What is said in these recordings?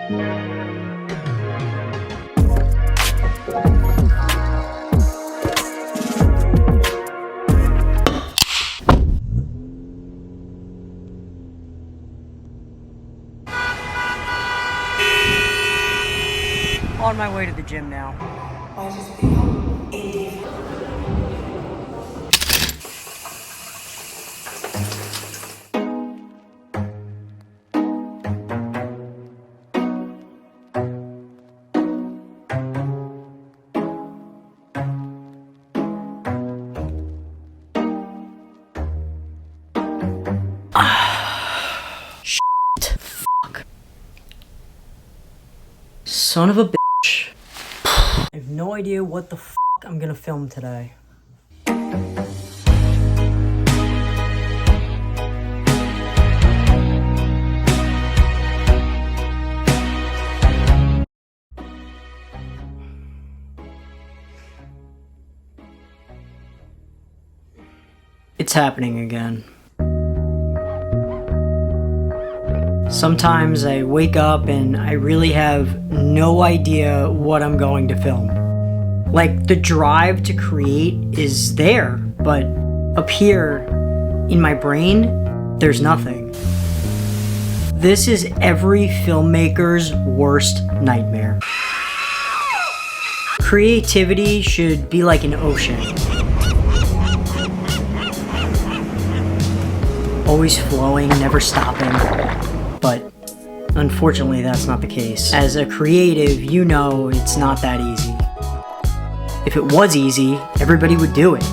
On my way to the gym now. Shit. Fuck. Son of a bitch. I have no idea what the fuck I'm gonna film today. It's happening again. Sometimes I wake up and I really have no idea what I'm going to film. Like, the drive to create is there, but up here in my brain, there's nothing. This is every filmmaker's worst nightmare. Creativity should be like an ocean. Always flowing, never stopping. But unfortunately, that's not the case. As a creative, you know it's not that easy. If it was easy, everybody would do it.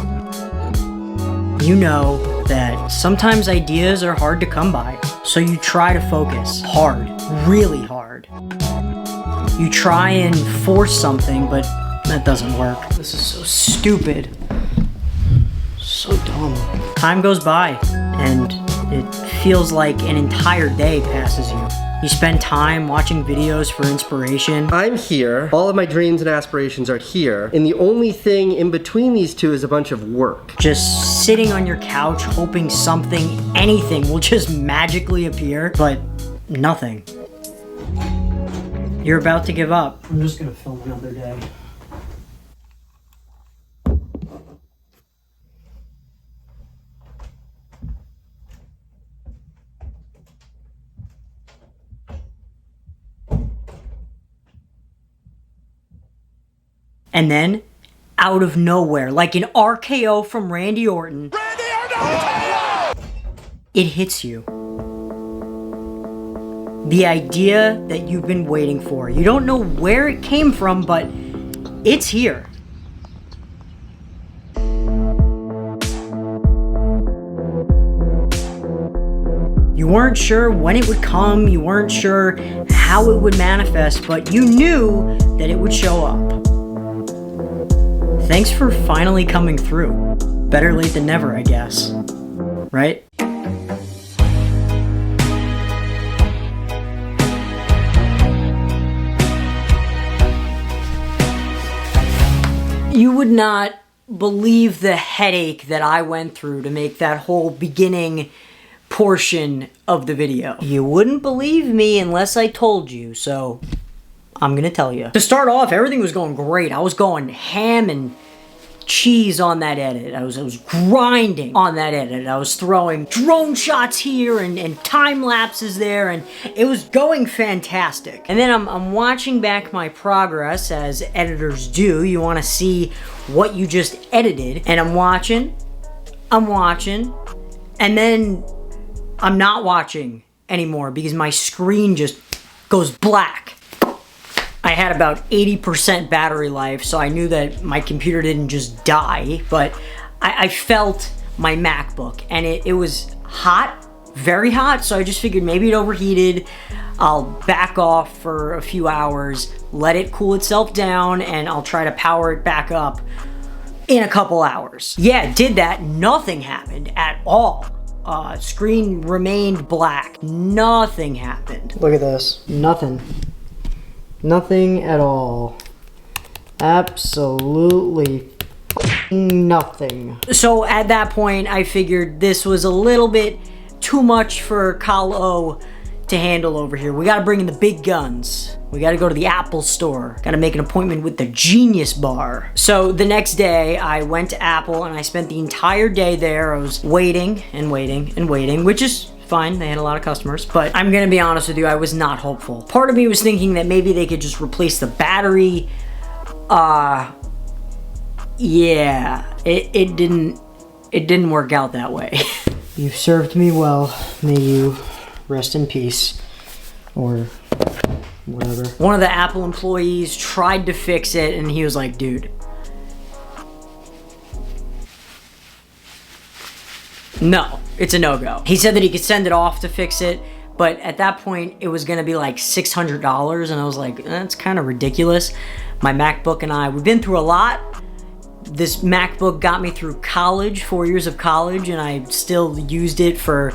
You know that sometimes ideas are hard to come by, so you try to focus hard, really hard. You try and force something, but that doesn't work. This is so stupid. So dumb. Time goes by, and it feels like an entire day passes you. You spend time watching videos for inspiration. I'm here, all of my dreams and aspirations are here, and the only thing in between these two is a bunch of work. Just sitting on your couch hoping something, anything will just magically appear, but nothing. You're about to give up. I'm just gonna film another day. And then, out of nowhere, like an RKO from Randy Orton, it hits you. The idea that you've been waiting for. You don't know where it came from, but it's here. You weren't sure when it would come, you weren't sure how it would manifest, but you knew that it would show up. Thanks for finally coming through. Better late than never, I guess. Right? You would not believe the headache that I went through to make that whole beginning portion of the video. You wouldn't believe me unless I told you, so I'm gonna tell you. To start off, everything was going great. I was going ham and cheese on that edit. I was grinding on that edit. I was throwing drone shots here and time lapses there, and it was going fantastic. And then I'm watching back my progress, as editors do. You want to see what you just edited, and I'm watching, and then I'm not watching anymore because my screen just goes black. I had about 80% battery life, so I knew that my computer didn't just die, but I felt my MacBook, and it was hot, very hot, so I just figured maybe it overheated. I'll back off for a few hours, let it cool itself down, and I'll try to power it back up in a couple hours. Yeah, did that, nothing happened at all. Screen remained black, nothing happened. Look at this, nothing. Nothing at all. Absolutely nothing. So at that point, I figured this was a little bit too much for Kal-O to handle over here. We gotta bring in the big guns. We gotta go to the Apple store. Gotta make an appointment with the Genius Bar. So the next day, I went to Apple and I spent the entire day there. I was waiting and waiting and waiting, which is fine. They had a lot of customers, but I'm gonna be honest with you, I was not hopeful. Part of me was thinking that maybe they could just replace the battery. Yeah, it didn't work out that way. You've served me well. May you rest in peace. Or whatever. One of the Apple employees tried to fix it and he was like, dude. No, it's a no-go. He said that he could send it off to fix it, but at that point it was gonna be like $600 and I was like, that's kind of ridiculous. My MacBook and I, we've been through a lot. This MacBook got me through college, 4 years of college, and I still used it for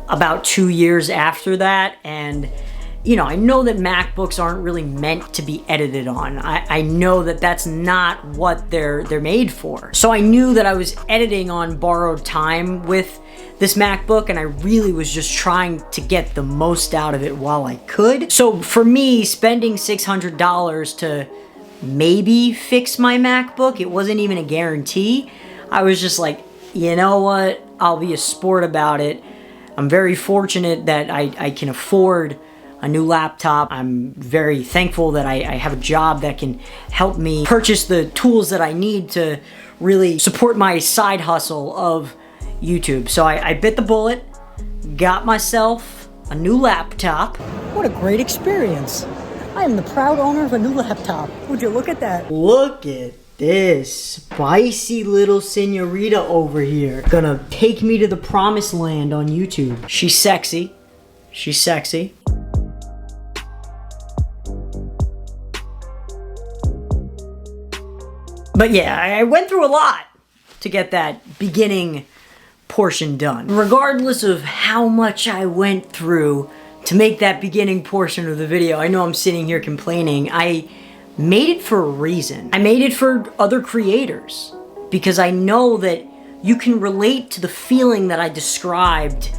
about 2 years after that. And you know, I know that MacBooks aren't really meant to be edited on. I know that that's not what they're made for. So I knew that I was editing on borrowed time with this MacBook, and I really was just trying to get the most out of it while I could. So for me, spending $600 to maybe fix my MacBook, it wasn't even a guarantee. I was just like, you know what? I'll be a sport about it. I'm very fortunate that I can afford a new laptop. I'm very thankful that I have a job that can help me purchase the tools that I need to really support my side hustle of YouTube. So I bit the bullet, got myself a new laptop. What a great experience. I am the proud owner of a new laptop. Would you look at that? Look at this spicy little senorita over here. Gonna take me to the promised land on YouTube. She's sexy. She's sexy. But yeah, I went through a lot to get that beginning portion done. Regardless of how much I went through to make that beginning portion of the video, I know I'm sitting here complaining. I made it for a reason. I made it for other creators because I know that you can relate to the feeling that I described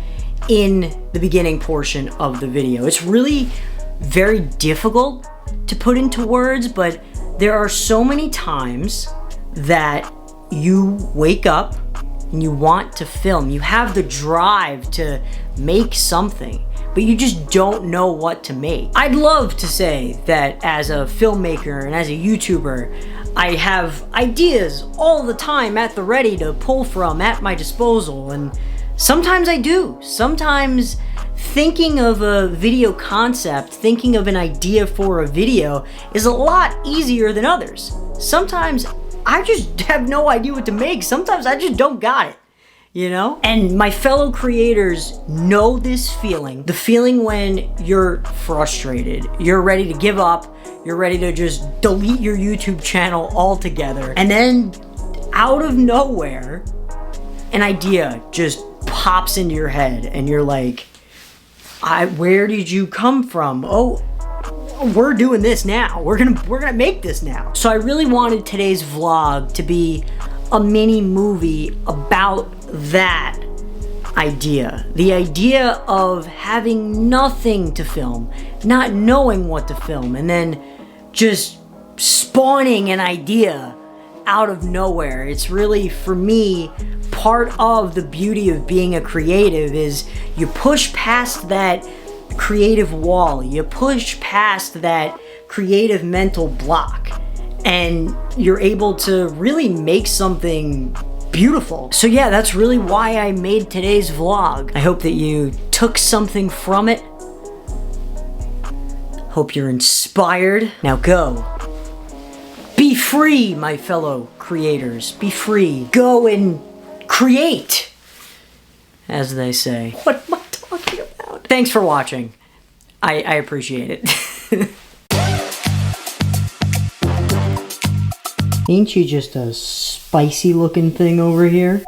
in the beginning portion of the video. It's really very difficult to put into words, but there are so many times that you wake up and you want to film. You have the drive to make something, but you just don't know what to make. I'd love to say that as a filmmaker and as a YouTuber, I have ideas all the time at the ready to pull from at my disposal, and sometimes I do. Sometimes thinking of a video concept, thinking of an idea for a video is a lot easier than others. Sometimes I just have no idea what to make. Sometimes I just don't got it, you know? And my fellow creators know this feeling. The feeling when you're frustrated, you're ready to give up, you're ready to just delete your YouTube channel altogether. And then out of nowhere, an idea just pops into your head and you're like, where did you come from? Oh, we're doing this now. We're gonna make this now. So I really wanted today's vlog to be a mini movie about that idea. The idea of having nothing to film, not knowing what to film, and then just spawning an idea out of nowhere. It's really, for me, part of the beauty of being a creative is you push past that creative wall, you push past that creative mental block, and you're able to really make something beautiful. So yeah, that's really why I made today's vlog. I hope that you took something from it. Hope you're inspired. Now go. Be free, my fellow creators. Be free. Go and create, as they say. What am I talking about? Thanks for watching. I appreciate it. Ain't you just a spicy looking thing over here?